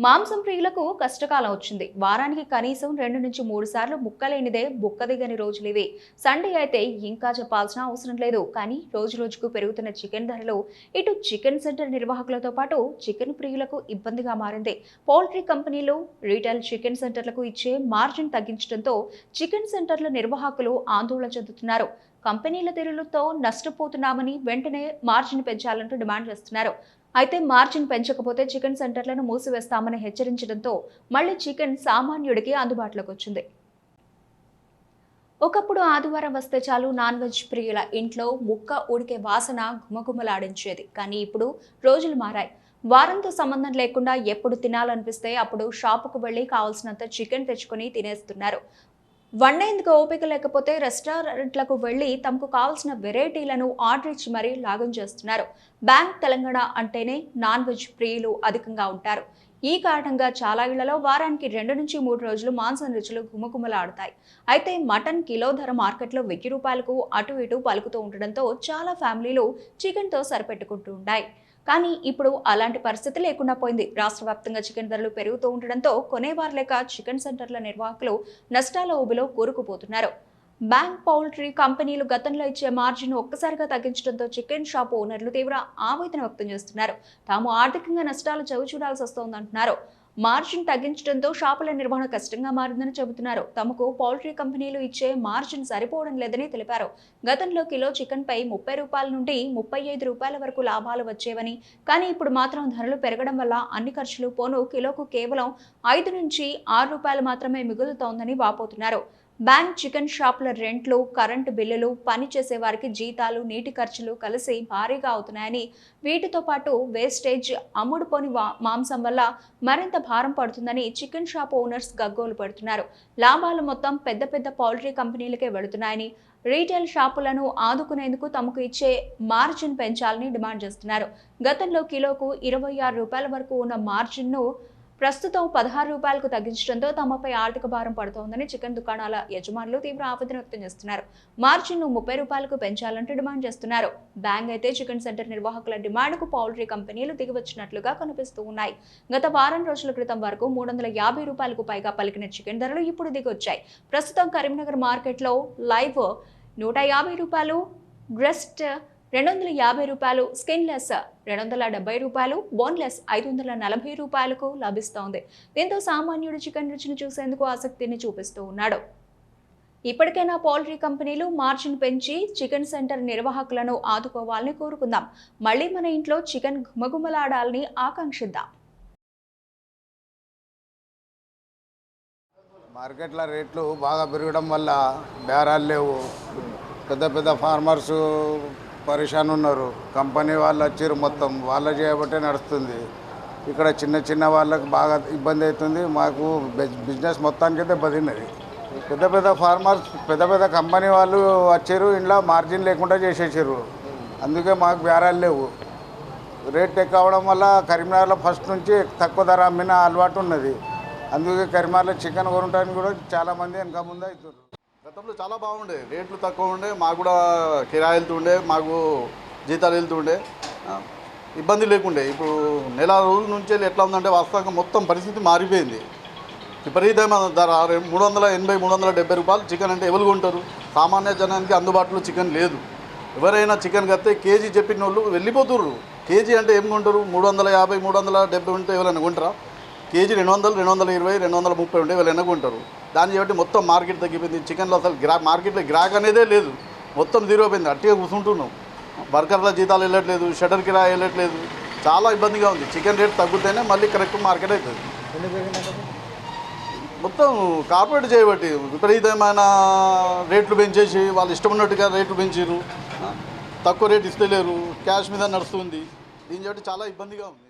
మాంసం ప్రియులకు కష్టకాలం వచ్చింది. వారానికి కనీసం 2 నుంచి 3 సార్లు ముక్కలేనిదే బుక్కదిగని రోజులివి. సండే అయితే ఇంకా చెప్పాల్సిన అవసరం లేదు. కానీ రోజు రోజుకు పెరుగుతున్న చికెన్ ధరలు ఇటు చికెన్ సెంటర్ నిర్వాహకులతో పాటు చికెన్ ప్రియులకు ఇబ్బందిగా మారింది. పౌల్ట్రీ కంపెనీలు రీటైల్ చికెన్ సెంటర్లకు ఇచ్చే మార్జిన్ తగ్గించడంతో చికెన్ సెంటర్ల నిర్వాహకులు ఆందోళన చెందుతున్నారు. కంపెనీల తీరులతో నష్టపోతున్నామని వెంటనే మార్జిన్ పెంచాలంటూ డిమాండ్ చేస్తున్నారు. అయితే మార్జిన్ పెంచకపోతే చికెన్ సెంటర్లను మూసివేస్తామని హెచ్చరించడంతో మళ్లీ చికెన్ సామాన్యుడికి అందుబాటులోకి వచ్చింది. ఒకప్పుడు ఆదివారం వస్తే చాలు నాన్ వెజ్ ప్రియుల ఇంట్లో ముక్క ఉడికే వాసన గుమగుమలాడించేది. కానీ ఇప్పుడు రోజులు మారాయి. వారంతో సంబంధం లేకుండా ఎప్పుడు తినాలనిపిస్తే అప్పుడు షాపుకు వెళ్లి కావాల్సినంత చికెన్ తెచ్చుకొని తినేస్తున్నారు. వండేందుకు ఓపిక లేకపోతే రెస్టారెంట్లకు వెళ్లి తమకు కావాల్సిన వెరైటీలను ఆర్డర్ ఇచ్చి మరీ లాగం చేస్తున్నారు. బ్యాంక్ తెలంగాణ అంటేనే నాన్ వెజ్ ప్రియులు అధికంగా ఉంటారు. ఈ కారణంగా చాలా ఇళ్లలో వారానికి 2 నుంచి 3 రోజులు మాంసం రుచులు గుమగుమలాడుతాయి. అయితే మటన్ కిలో ధర మార్కెట్లో 1000 రూపాయలకు అటు ఇటు పలుకుతూ ఉండడంతో చాలా ఫ్యామిలీలు చికెన్తో సరిపెట్టుకుంటూ ఉంటాయి. కానీ ఇప్పుడు అలాంటి పరిస్థితి లేకుండా పోయింది. రాష్ట్ర వ్యాప్తంగా చికెన్ ధరలు పెరుగుతూ ఉండడంతో కొనేవారు లేక చికెన్ సెంటర్ల నిర్వాహకులు నష్టాల ఊబిలో కూరుకుపోతున్నారు. బ్యాంక్ పౌల్ట్రీ కంపెనీలు గతంలో ఇచ్చే మార్జిన్ ఒక్కసారిగా తగ్గించడంతో చికెన్ షాప్ ఓనర్లు తీవ్ర ఆవేదన వ్యక్తం చేస్తున్నారు. తాము ఆర్థికంగా నష్టాలు చవిచూడాల్సి వస్తోందంటున్నారు. మార్జిన్ తగ్గించడంతో షాపుల నిర్వహణ కష్టంగా మారిందని చెబుతున్నారు. తమకు పౌల్ట్రీ కంపెనీలు ఇచ్చే మార్జిన్ సరిపోవడం లేదని తెలిపారు. గతంలో కిలో చికెన్ పై 30 రూపాయల నుండి 35 రూపాయల వరకు లాభాలు వచ్చేవని, కానీ ఇప్పుడు మాత్రం ధరలు పెరగడం వల్ల అన్ని ఖర్చులు పోను కిలోకు కేవలం 5 నుంచి 6 రూపాయలు మాత్రమే మిగులుతోందని వాపోతున్నారు. బ్యాంక్, చికెన్ షాపుల రెంట్లు, కరెంటు బిల్లులు, పని చేసే వారికి జీతాలు, నీటి ఖర్చులు కలిసి భారీగా అవుతున్నాయని, వీటితో పాటు వేస్టేజ్, అమ్ముడుపోని మాంసం వల్ల మరింత భారం పడుతుందని చికెన్ షాప్ ఓనర్స్ గగ్గోలు పెడుతున్నారు. లాభాలు మొత్తం పెద్ద పెద్ద పౌల్ట్రీ కంపెనీలకే వెళుతున్నాయని, రీటైల్ షాపులను ఆదుకునేందుకు తమకు ఇచ్చే మార్జిన్ పెంచాలని డిమాండ్ చేస్తున్నారు. గతంలో కిలోకు 26 రూపాయల వరకు ఉన్న మార్జిన్ను ప్రస్తుతం 16 రూపాయలకు తగ్గించడంతో తమపై ఆర్థిక భారం పడుతోందని చికెన్ దుకాణాల యజమానులు తీవ్ర ఆవేదన వ్యక్తం చేస్తున్నారు. మార్జిన్ను 30 రూపాయలకు పెంచాలంటూ డిమాండ్ చేస్తున్నారు. బ్యాంక్ అయితే చికెన్ సెంటర్ నిర్వాహకుల డిమాండ్కు పౌల్ట్రీ కంపెనీలు దిగివచ్చినట్లుగా కనిపిస్తూ ఉన్నాయి. గత వారం రోజుల క్రితం వరకు 350 రూపాయలకు పైగా పలికిన చికెన్ ధరలు ఇప్పుడు దిగొచ్చాయి. ప్రస్తుతం కరీంనగర్ మార్కెట్లో లైవ్ 150 రూపాయలు, బ్రెస్ట్ 250 రూపాయలు, స్కిన్లెస్ 270 రూపాయలు, బోన్లెస్ 540 రూపాయలకు లభిస్తోంది. దీంతో సామాన్యుడు చికెన్ రుచిని చూసేందుకు ఆసక్తిని చూపిస్తూ ఉన్నాడు. ఇప్పటికైనా పౌల్ట్రీ కంపెనీలు మార్జిన్ పెంచి చికెన్ సెంటర్ నిర్వాహకులను ఆదుకోవాలని కోరుకుందాం. మళ్ళీ మన ఇంట్లో చికెన్ గుమగుమలాడాలని ఆకాంక్షిద్దాం. మార్కెట్ల రేట్లు బాగా పెరగడం వల్ల బేరాలు లేవు. పెద్ద పెద్ద ఫార్మర్స్ పరిశాన్ ఉన్నారు. కంపెనీ వాళ్ళు వచ్చారు, మొత్తం వాళ్ళ చేయబట్టే నడుస్తుంది. ఇక్కడ చిన్న చిన్న వాళ్ళకి బాగా ఇబ్బంది అవుతుంది. మాకు బిజినెస్ మొత్తానికి దెబ్బతిన్నది. పెద్ద పెద్ద ఫార్మర్స్, పెద్ద పెద్ద కంపెనీ వాళ్ళు వచ్చారు, ఇంట్లో మార్జిన్ లేకుండా చేసేసారు. అందుకే మాకు బేరాలు లేవు. రేట్ ఎక్కువ అవడం వల్ల కరీంనగర్లో ఫస్ట్ నుంచి తక్కువ ధర అమ్మిన అలవాటు ఉన్నది. అందుకే కరీంనగర్లో చికెన్ కొనడానికి కూడా చాలామంది వెనక ముందు అవుతారు. గతంలో చాలా బాగుండే, రేట్లు తక్కువ ఉండే, మాకు కూడా కిరాయి వెళ్తుండే, మాకు జీతాలు వెళ్తుండే, ఇబ్బంది లేకుండే. ఇప్పుడు నెల రోజుల నుంచి ఎట్లా ఉందంటే వాస్తవంగా మొత్తం పరిస్థితి మారిపోయింది. విపరీతమైన ధర 380, 370 రూపాయలు చికెన్ అంటే ఎవరు కొంటారు? సామాన్య జనానికి అందుబాటులో చికెన్ లేదు. ఎవరైనా చికెన్ కడితే కేజీ చెప్పిన వాళ్ళు వెళ్ళిపోతుర్రు. కేజీ అంటే ఏం కొంటారు? 350, 370 ఉంటే ఎవరైనా కొంటారా? కేజీ 200, 220, 230 ఉంటే ఎవరైనా కొంటారు. దాన్ని బట్టి మొత్తం మార్కెట్ తగ్గిపోయింది. చికెన్లో అసలు మార్కెట్లో గిరాక్ అనేదే లేదు. మొత్తం జీరో అయిపోయింది. అట్టిగా కూర్చుంటున్నాం. వర్కర్ల జీతాలు వెళ్ళట్లేదు, షటర్ కిరాయి వెళ్ళట్లేదు. చాలా ఇబ్బందిగా ఉంది. చికెన్ రేట్ తగ్గితేనే మళ్ళీ కరెక్ట్ మార్కెట్ అవుతుంది. మొత్తం కార్పొరేట్ చేయబట్టి విపరీతమైన రేట్లు పెంచేసి వాళ్ళు ఇష్టం ఉన్నట్టుగా రేట్లు పెంచారు. తక్కువ రేటు ఇస్తలేరు, క్యాష్ మీద నడుస్తుంది. దీని బట్టి చాలా ఇబ్బందిగా ఉంది.